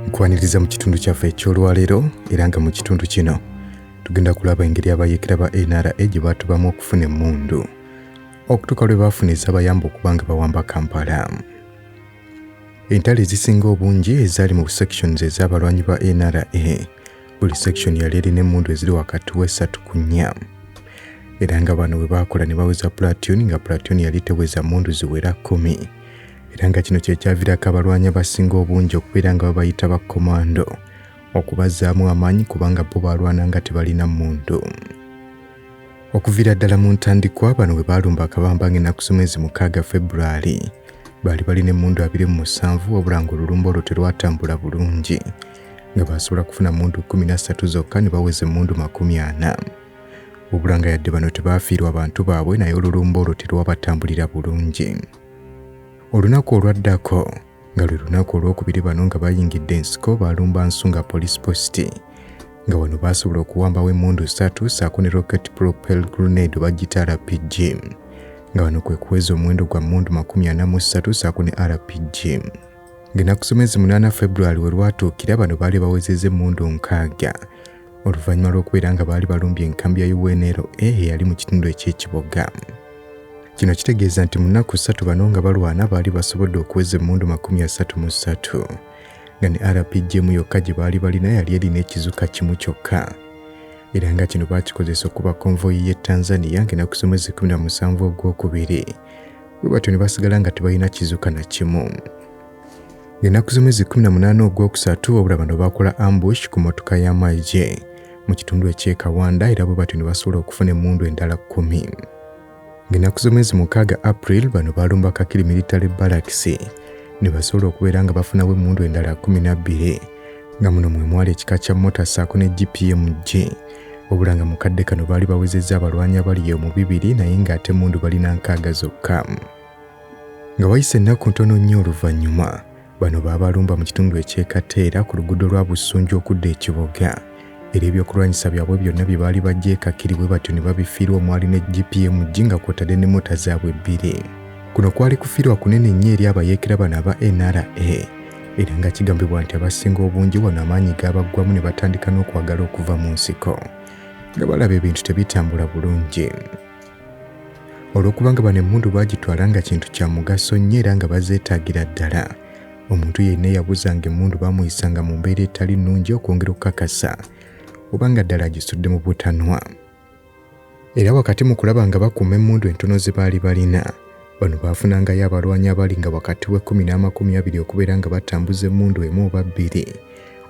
Nkwaniriza mu kitundu kyaffe eky'olwaleero era nga mu kitundu kino tugenda kulaba engeri abayeekera ba NRA gye baatubamu okufuna emmundu okutuuka lwe baafuniza abayamba okuba nga bawamba Kampala. Entalo ezisinga obungi ezaali mu sections ez'abalwanyi ba NRA, buli section yali erina emmundu eziri wakati w'3 ku 4, era nga bano bwe baakola ne baweza platoon, nga platoon yali teweza mmundu ziwera 10, era nga kino kyekyaviirako abalwanyi abasinga obungi okubeera nga babayita ba komando okubazzaamu amaanyi kubanga bo baalwana nga tebalina mmundu. Okuviira ddala mu ntandikwa bano bwe baalumba akabamba ng'ennaku z'omwezi 6 February baali balina emmundu 27 wabula ng'olulumba olwo terwatambula bulungi nga baasobola kufuna mmundu 13 zokka ne baweza emmundu 40. Wabula nga yadde bano tebaafiirwa abantu baabwe naye olulumba olwo terwabatambulira bulungi. Olunaku olwaddako nga lwe lunaku olwokubiri bano nga bayingidde ensiko baalumba Nsunga Police Post nga wano baasobola okuwambawo emmundu 3 ssaako ne rocket propel grenade bagita RPG nga wano kwe kuweza omuwendo gwa mmundu 43 ssaako ne RPG. Ng'ennaku z'omwezi 8 February we lwatuukira bano baali bawezezza emmundu 6 oluvannyuma lw'okubeera nga baali balumbye enkambi ya UNLA eyali mu kitundu eky'ekiboga. Kino kitegeeza nti mu nnaku 3 bano nga balwana baali basobodde okuweza emmundu 33 nga ne RPG mu yokka gye baali balina yali erina ekizuka kimu kyokka, era nga kino baakikozesa okuba konvoyi y'e Tanzania ng'ennaku z'omwezi 17 ogwokubiri bwe batyo ne basigala nga tebalina kizuka na kimu. Ng'ennaku z'omwezi 18 ogwokusatu wabula bano baakola ambush ku mmotoka ya Maije mu kitundu eky'e Kawanda era bwe batyo ne basobola okufuna emmundu endala 10. Ng'ennaku z'omwezi 6 April bano baalumba Kakiri Military Barracks ne basobola okubeera nga bafunawo emmundu endala 12 nga muno mwe mwali ekika kya mota ssaako ne GPMG, wabula nga mukadde kano baali bawezezza abalwanyi abali mu 2 naye ng'ate emmundu balina 6 zokka. Nga wayise ennaku ntono nnyo oluvannyuma bano baabalumba mu kitundu eky'e Kateera ku luguudo lwa Busunju okudda ekiboga, era ebyokulwanyisa byabwe byonna bye baali bajja Kakiri bwe batyo ne babifiirwa omwali ne GPMG nga kwotadde ne mota zaabwe 2. Kuno kwali kufiirwa kunene nnyo eri abayeekera bano aba NRA, era nga kigambibwa nti abasinga obungi wano amaanyi gaabaggwamu ne batandika n'okwagala okuva mu nsiko nga balaba ebintu tebitambula bulungi. Olw'okubanga bano emmundu baagitwala nga kintu kya mugaso nnyo era nga bazeetaagira ddala, omuntu yenna eyabuzanga emmundu baamuyisanga mu mbeera etali nnungi okwongera okukakasa obanga ddala agisudde mu butanwa. Era wakati mu kulaba nga bakuuma emmundu entono ze baali balina, bano baafunangayo abalwanyi abali nga wakati w'10 n'20 okubeera nga batambuza emmundu emu oba 2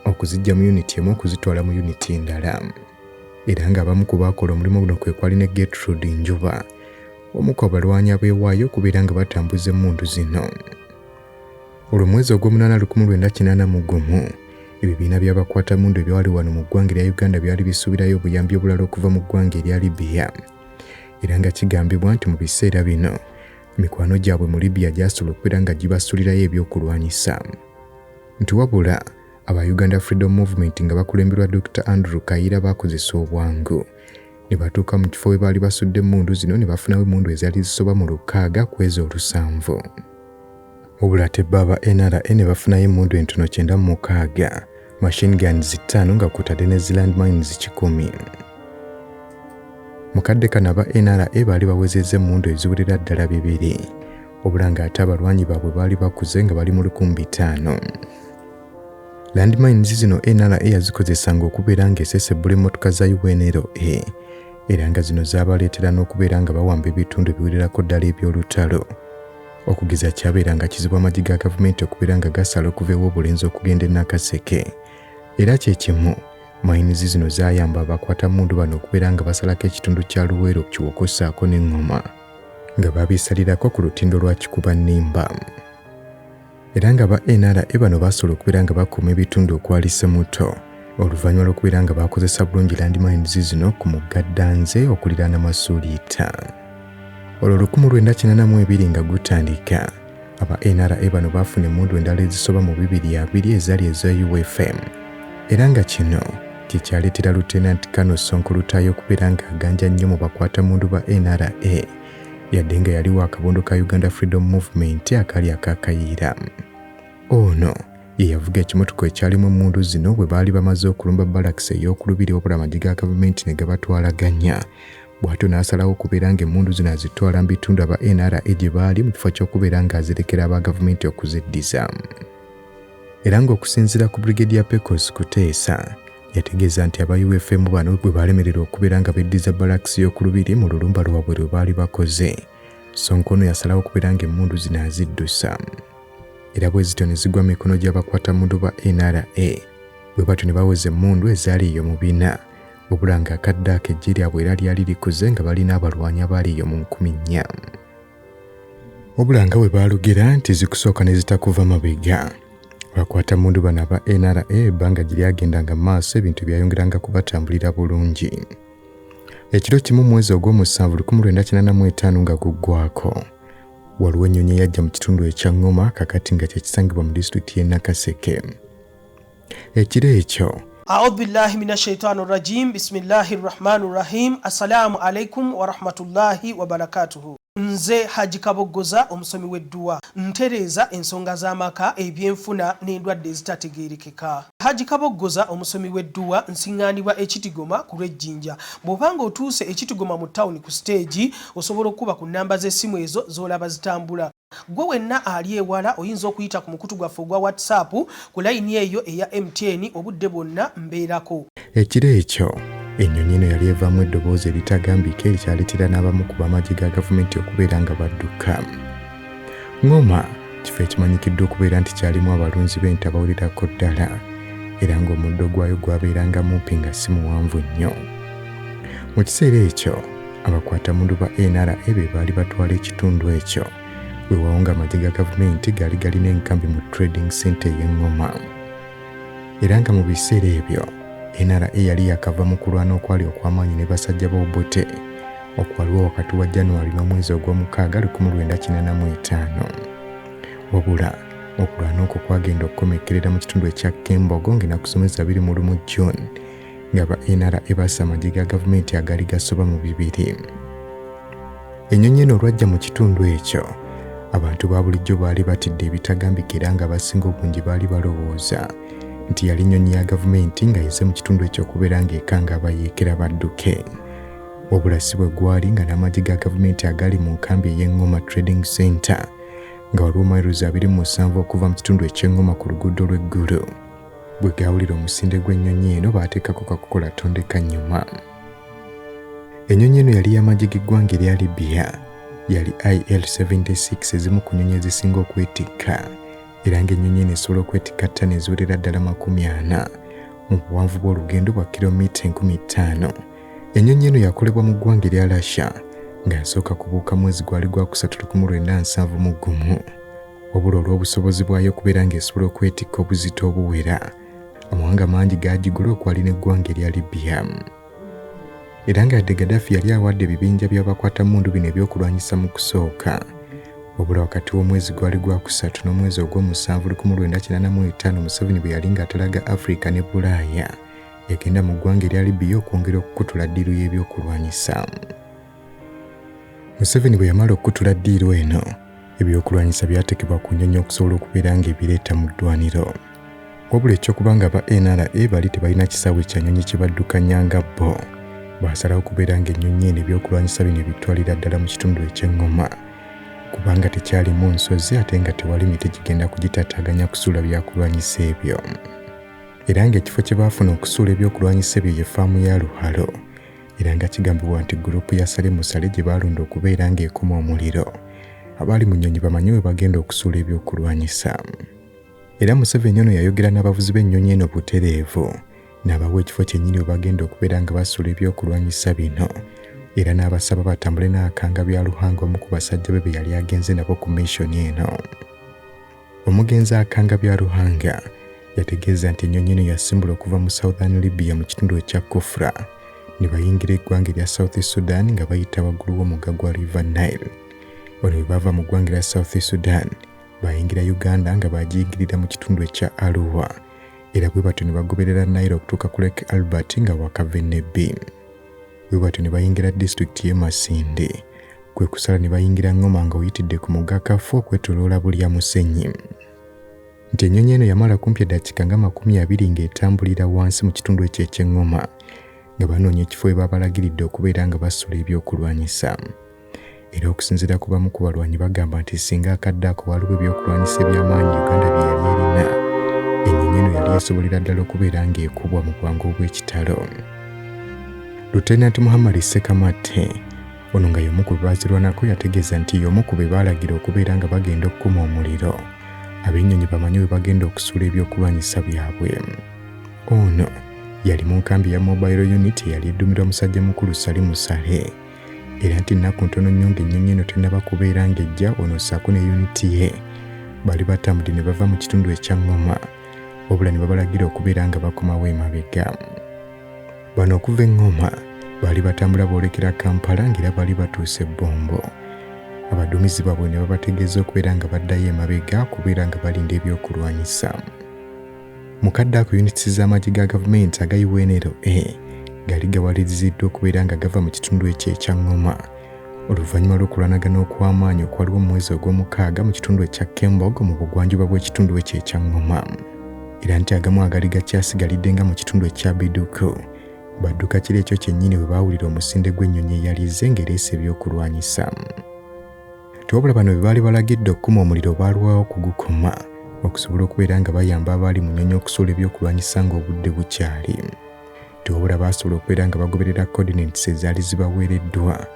okuziggya mu uniti emu okuzitwala mu uniti endala. Era nga abamu ku baakola omulimu guno kwe kwali ne Gertrude Njuba, omu ku abalwanyi abeewaayo okubeera nga batambuza emmundu zino. Olw'omwezi ogw'omunaana 1981 ebibiina by'abakwatamundu ebyawali wano mu ggwanga erya Uganda byali bisuubirayo obuyambi obulala okuva mu ggwanga erya Libya, era nga kigambibwa nti mu biseera bino mikwano gyabwe mu Libya gyasobola okubeera nga gibasulirayo ebyokulwanyisa. Nti wabula aba Uganda Freedom Movement nga bakulemberwa Dr. Andrew Kayiira baakozesa obwangu ne batuuka mu kifo we baali basudde emmundu zino ne bafunawo emmundu ezaali zisoba mu 6 ku ezo 7. Wabula ate baba NRA ne bafunayo emmundu entono 96, machine guns 5 nga kwotadde ne landmines 10. Mukadde kano aba NRA baali bawezezza emmundu eziwerera ddala 2, wabula ng'ate abalwanyi baabwe baali bakuze nga bali mu 500. Landmines zino NRA yazikozesanga okubeera ng'esesebbula emmotoka za UNLA, era nga zino zaabaleetera n'okubeera nga bawamba ebitundu ebiwererako ddala eby'olutalo, okugeza kyabeera nga kizibu amagye ga gavumenti okubeera nga gasala okuva ew'obulenzi okugenda e Nakaseke, era kye kimu mines zino zaayamba abakwatamundu bano okubeera nga basalako ekitundu kya Luweero Kiwoko ssaako n'Engoma nga babisalirako ku lutindo lwa Kikuba Nnimba. Era nga ba NRA bano basobola okubeera nga bakuuma ebitundu okwali Semuto oluvannyuma lw'okubeera nga bakozesa bulungi landmines zino ku mugga Ddanze okuliraana Masuuliita. Olwo 1982 nga gutandika aba NRA bano baafuna emmundu endala ezisoba mu 220 ezaali eza UFM, era nga kino kyekyaleetera Lieutenant Colonel Sonko Lutayo okubeera nga aganja nnyo mu bakwatamundu ba NRA yadde nga yaliwo akabondo ka Uganda Freedom Movement akali aka Kayiira. Ono ye yavuga ekimotoka ekyalimu emmundu zino bwe baali bamaze okulumba balakisi ey'okulubiri wabula amagye ga gavumenti ne gabatwalaganya. Bw'atyo n'asalawo okubeera ng'emmundu zino azitwala mu bitundu aba NRA gye baali mu kifo ky'okubeera ng'azirekera aba gavumenti okuziddiza. Era ng'okusinziira ku Brigadier Pecos Kuteesa yategeeza nti aba UFM bano bwe baalemererwa okubeera nga beddiza balakisi y'okulubiri mu lulumba lwabwe lwe baali bakoze. Sonko ono yasalawo okubeera ng'emmundu zino aziddusa. Era bwe zityo ne zigwa mu mikono gy'abakwatamundu ba NRA. Bwe batyo ne baweza emmundu ezaali eyo mu 4, wabula ng'akadde ako eggye lyabwe era lyali likuze nga balina abalwanyi abaali eyo mu 4,000. Wabula nga bwe baalugera nti zikusooka ne zitakuva mabega. Abakwatamundu bano aba NRA ebbanga gye lyagendanga mu maaso ebintu byayongeranga kubatambulira bulungi. Ekiro kimu mu mwezi ogw'omusanvu 1985 nga guggwako, waliwo ennyonyi eyajja mu kitundu ekya Ngoma kakati nga kyekisangibwa mu disitulikiti y'e Nakaseke. Ekiro ekyo A'udhu billahi minash shaitani rajim. Bismillahir rahmanir rahim. Assalamu alaikum wa rahmatullahi wa barakatuhu. Nze Haji Kaboggoza omusomi w'edduwa ntereeza ensonga z'amaka ebyenfuna n'endwadde ezitategeerekeka. Haji Kaboggoza omusomi w'edduwa nsiŋŋaanibwa Ekitigoma ku lw'Ejjinja. Bw'obanga otuuse Ekitigoma mu ttawuni ku siteegi osobola okuba ku nnamba z'essimu ezo z'olaba zitambula. Gwe wenna ali ewala oyinza okuyita ku mukutu gwaffe ogwa WhatsApp ku layini eyo eya MTN obudde bwonna mbeerako. Ekiro ekyo ennyonyi eno yali evaamu eddoboozi eritagambika erikyaleetera n'abamu ku bamagye ga gavumenti okubeera nga badduka. Ngoma kifo ekimanyikiddwa okubeera nti kyalimu abalunzi b'ente abawererako ddala, era ng'omuddo gwayo gwabeeranga mumpi nga si muwanvu nnyo. Mu kiseera ekyo abakwatamundu ba NRA be baali batwala ekitundu ekyo, weewaawo ng'amagye ga gavumenti gaali galina enkambi mu trading center y'Engoma. Era nga mu biseera ebyo NRA yali yakava mu kulwana okwali okw'amaanyi ne basajja b'Obote okwaliwo wakati wa January n'omwezi ogw'omukaaga 1985. Wabula okulwana okwo kwagenda okukomekkerera mu kitundu ekya Kembogo ng'ennaku 21 June ng'aba NRA bassa amagye ga gavumenti agaali gasoba mu 2. Ennyonyi eno olwajja mu kitundu ekyo abantu ba bulijjo baali batidde ebitagambika era nga abasinga obungi baali balowooza nti yali nnyonyi ya gavumenti nga yeze mu kitundu ekyo okubeera ng'ekanga abayeekera badduke. Wabula si bwe gwali nga n'amagye ga gavumenti agali mu nkambi ey'Engoma Trading Center nga waliwo mayiruzi 27 okuva mu kitundu eky'Engoma ku luguudo lw'eggulu. Bwe gaawulira omusinde gw'ennyonyi eno baateekako kakokola tondeka nnyuma. Ennyonyi eno yali y'amagye g'eggwanga erya Libya, yali IL-76 ezimu ku nnyonyi ezisinga okwetikka, era ng'ennyonyi eno esobola okwetikka ttani eziwerera ddala 40 mu buwanvu bw'olugendo bwa kilomita 50,000. Ennyonyi eno yakolebwa mu ggwanga erya Russia nga yasooka kubuuka mwezi gwali gwa 1971. Wabula olw'obusobozi bwayo okubeera ng'esobola okwetikka obuzito obuwera, amawanga mangi gaagigula okwali n'eggwanga erya Libya. Era nga Gaddafi yali awadde ebibinja by'abakwatamundu bino ebyokulwanyisa mu kusooka. Wabula wakati w'omwezi gwali gwa 3 n'omwezi ogw'omusanvu 1985 Museveni bwe yali ng'atalaga Africa ne Bulaaya yagenda mu ggwanga erya Libya okwongera okukutula ddiiru y'ebyokulwanyisa. Museveni bwe yamala okukutula ddiiru eno, ebyokulwanyisa byatekebwa ku nnyonyi okusobola okubeera ng'ebireeta mu ddwaniro. Wabula ekyokuba nga aba NRA bali tebalina kisaawe kya nnyonyi kye baddukanyanga bo, baasalawo okubeera ng'ennyonyi eno ebyokulwanyisa bino ebitwalira ddala mu kitundu eky'Engoma, kubanga tekyalimu nsozi ate nga tewali miti gigenda kugitaataaganya kusuula byakulwanyisa ebyo. Era ng'ekifo kye baafuna okusuula ebyokulwanyisa ebyo ye faamu ya Luhalo, era nga kigambibwa nti gurupu ya Sale Musale gye baalonda okubeera ng'ekuma omuliro, abaali mu nnyonyi bamanyi we bagenda okusuula ebyokulwanyisa. Era Museveni ono yayogera n'abavuzi b'ennyonyi eno butereevu, n'abawa ekifo kyennyini we bagenda okubeera nga basuula ebyokulwanyisa bino, era n'abasaba batambule n'akanga bya Luhanga omu ku basajja be yali agenze nabo ku missoni eno. Omugenzi akanga bya Luhanga yategeeza nti ennyonyi eno yasimbula okuva mu Southern Libya mu kitundu ekya Kufra ne bayingira eggwanga erya South Sudan nga bayita waggulu w'omugga gwa River Nile. Bano bwe bava mu ggwanga erya South Sudan bayingira Uganda nga bagiyingirira mu kitundu ekya Arua, era bwe batyo ne bagoberera Nile okutuuka ku Lake Albert nga wakava Nebbi. Bwe batyo ne bayingira disitulikiti y'e Masinde, kwe kusala ne bayingira Ngoma nga oyitidde ku mugga Kafu okwetooloola Bulya Musenyi. nti ennyonyi eno yamala kumpi eddakiika nga 20 ng'etambulira wansi mu kitundu ekyo eky'eŋŋoma nga banoonya ekifo we babalagiridde okubeera nga basula ebyokulwanyisa. Era okusinziira ku bamu ku balwanyi bagamba nti singa akadde ako waliwo ebyokulwanyisa eby'amaanyi Uganda bye yali erina, ennyonyi eno yali esobolera ddala okubeera ng'ekubwa mu bwangu obw'ekitalo. Lieutenant Muhammad Sekamatte ono nga y'omu ku baazirwanako yategeeza nti y'omu ku be baalagira okubeera nga bagenda okukuma omuliro ab'ennyonyi bamanye we bagenda okusuula ebyokulwanyisa byabwe. Ono yali mu nkambi ya mobile unit eyali eddumirwa musajja mukulu Salimu Saleh, era nti nnaku ntono nnyo ng'ennyonyi eno tennaba kubeera ng'ejja ono ssaako ne uniti ye bali batambudde ne bava mu kitundu ekya Ngoma, wabula ne babalagira okubeera nga bakomawo emabega. Bano okuva e Ngoma baali batambula boolekera Kampala ng'era baali batuuse Bombo. Abaduumizi baabwe ne babategeeza okubeera nga baddayo emabega kubeera nga balinda ebyokulwanyisa. Mukadde ako units z'amagye ga gavumenti aga UNLA gaali gawaliriziddwa okubeera nga gava mu kitundu ekyo ekya Ngoma oluvannyuma lw'okulwanagana okw'amaanyi okwaliwo mu mwezi ogw'omukaaga mu kitundu ekya Kembog mu bugwanjuba bw'ekitundu ekyo ekya Ngoma, era nti agamu agali gakyasigalidde nga mu kitundu ekya Biduku badduka kiri ekyo kyennyini bwe baawulira omusinde gw'ennyonyi eyalize ng'ereese ebyokulwanyisa. Tiwabula bano bwe baali balagidde okukuma omuliro baalwawo okugukoma okusobola okubeera nga bayamba abaali mu nnyonyi okusuula ebyokulwanyisa ng'obudde bukyali. Tiwabula baasobola okubeera nga bagoberera coordinates ezaali zibaweereddwa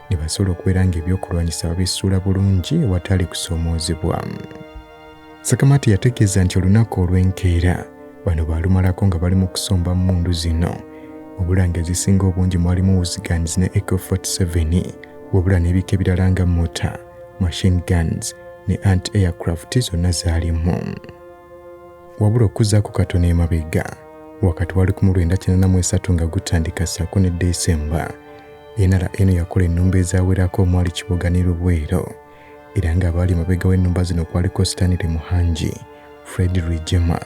ne basobola okubeera nga ebyokulwanyisa babisuula bulungi ewatali kusoomoozebwa. Sakamati yategeeza nti olunaku olw'enkeera bano baalumalako nga bali mu kusomba mmundu zino, wabula ng'ezisinga obungi mwalimu Wuziganzi ne Eco-47 wabula n'ebika ebirala nga mota, machine guns ne anti-aircraft zonna zaalimu. Wabula okuzzaako katono emabega wakati wa 1983 nga gutandika ssaako ne Desemba, NRA eno yakola ennumba ezaawerako omwali Kiboga ne Lubwero, era ng'abaali mabega w'ennumba zino kwaliko Stanley Muhangi, Fred Rwigema,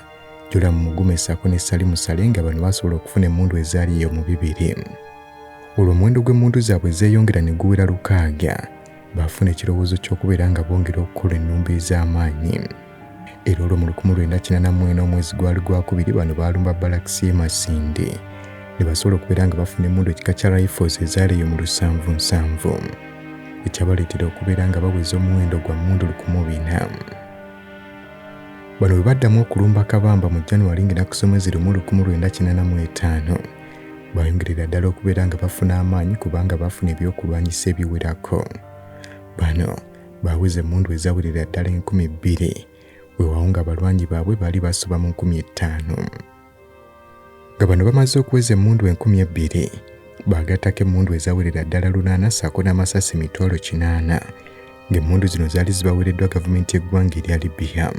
Joram Mugume ssaako ne Salimu Saleh nga bano basobola okufuna emmundu ezaali eyo mu 2. Olwo omuwendo gw'emmundu zaabwe zeeyongera ne guwera 600, baafuna ekirowoozo ky'okubeera nga bongera okukola ennumba ez'amaanyi. Era olwo mu 1984 omwezi gwali gwakubiri bano baalumba Barracks y'e Masindi ne basobola okubeera nga bafuna emmundu ekika kya rifles ezaali eyo mu 777, ekyabaleetera okubeera nga baweza omuwendo gwa mmundu 400. Bano bwe baddamu okulumba Kabamba mu January ng'ennaku z'omwezi 1985 bayongerera ddala okubeera nga bafuna amaanyi kubanga bafuna ebyokulwanyisa ebiwerako. Bano baaweza emmundu ezawerera ddala 2,000 weewaawo nga abalwanyi baabwe baali basoba mu 5,000. Nga bano bamaze okuweza emmundu 2,000 baagattako emmundu ezawerera ddala 800 ssaako n'amasasi 800 ng'emmundu zino zaali zibaweereddwa gavumenti y'eggwanga erya Libya.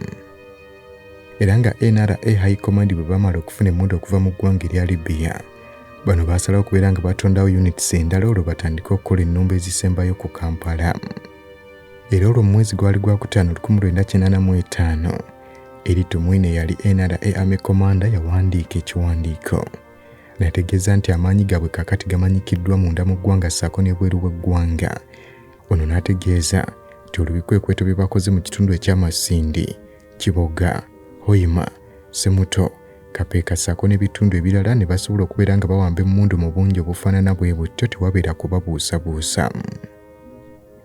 Era nga NRA High Command bwe bamala okufuna emmundu okuva mu ggwanga erya Libya, bano baasalawo okubeera nga batondawo units endala olwo batandike okukola ennumba ezisembayo ku Kampala. Era olwo mu mwezi gwali gwakutaano 1985 Eritu Mwine eyali NRA Army Commander yawandiika ekiwandiiko n'ategeeza nti amaanyi gaabwe kaakati gamanyikiddwa munda mu ggwanga ssaako n'ebweru w'eggwanga. Ono n'ategeeza nti olubikwekweto bye bakoze mu kitundu ekyamasindi, Kiboga, Hoima, Semuto, Kapeeka ssaako n'ebitundu ebirala ne basobola okubeera nga bawamba emmundu mu bungi obufaanana bwe butyo tewabeera kubabuusabuusa.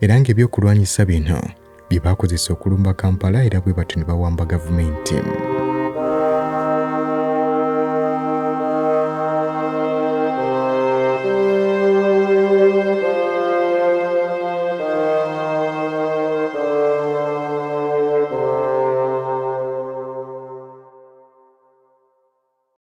Era ng'ebyokulwanyisa bino bye baakozesa okulumba Kampala era bwe batyo ne bawamba gavumenti.